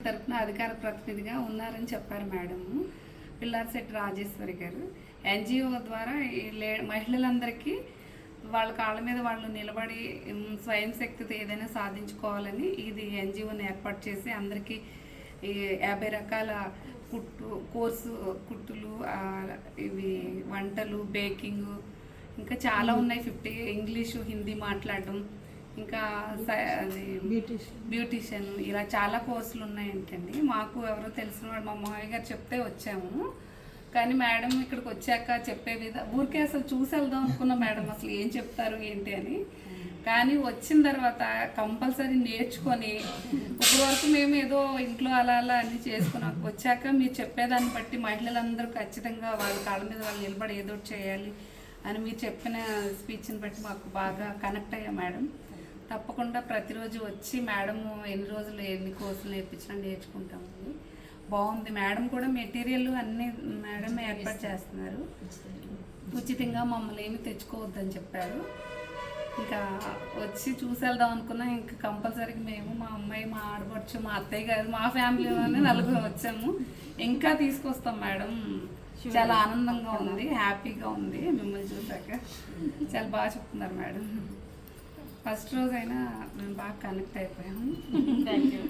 తరపున అధికార ప్రతినిధిగా ఉన్నారని చెప్పారు మేడం పిల్లారిశెట్టి రాజేశ్వరి గారు. ఎన్జిఓ ద్వారా మహిళలందరికీ వాళ్ళ కాళ్ళ మీద వాళ్ళు నిలబడి స్వయం శక్తితో ఏదైనా సాధించుకోవాలని ఇది ఎన్జిఓని ఏర్పాటు చేసి అందరికీ 50 రకాల కుట్టులు, ఇవి వంటలు, బేకింగ్, ఇంకా చాలా ఉన్నాయి. 50 ఇంగ్లీషు, హిందీ మాట్లాడడం, ఇంకా అది బ్యూటిషియన్, ఇలా చాలా కోర్సులు ఉన్నాయంటండి. మాకు ఎవరో తెలిసిన వాడు మా మామయ్య గారు చెప్తే వచ్చాము. కానీ మేడం ఇక్కడికి వచ్చాక చెప్పే ఊరికే అసలు చూసి వెళ్దాం అనుకున్నా మేడం అసలు ఏం చెప్తారు ఏంటి అని. కానీ వచ్చిన తర్వాత కంపల్సరీ నేర్చుకొని ఇప్పుడు వరకు మేము ఏదో ఇంట్లో అలా అన్నీ చేసుకున్నాం. వచ్చాక మీరు చెప్పేదాన్ని బట్టి మహిళలందరూ ఖచ్చితంగా వాళ్ళ కాళ్ళ మీద వాళ్ళు నిలబడి ఏదో చేయాలి అని మీరు చెప్పిన స్పీచ్ని బట్టి మాకు బాగా కనెక్ట్ అయ్యా మేడం. తప్పకుండా ప్రతిరోజు వచ్చి మేడం ఎన్ని రోజులు ఎన్ని కోర్సులు నేర్పించినా నేర్చుకుంటామండి. బాగుంది. మేడం కూడా మెటీరియల్ అన్నీ మేడం ఏర్పాటు చేస్తున్నారు. ఉచితంగా మమ్మల్ని ఏమి తెచ్చుకోవద్దని చెప్పారు. ఇంకా వచ్చి చూసి వెళ్దాం అనుకున్నా. ఇంకా కంపల్సరీగా మేము, మా అమ్మాయి, మా ఆడపడుచు, మా అత్తయ్య గారు, మా ఫ్యామిలీలోనే 4 వచ్చాము. ఇంకా తీసుకొస్తాం మేడం. చాలా ఆనందంగా ఉంది, హ్యాపీగా ఉంది మిమ్మల్ని చూసాక. చాలా బాగా చెప్తున్నారు మేడం. ఫస్ట్ రోజైనా మేము బాగా కనెక్ట్ అయిపోయాము. Thank you.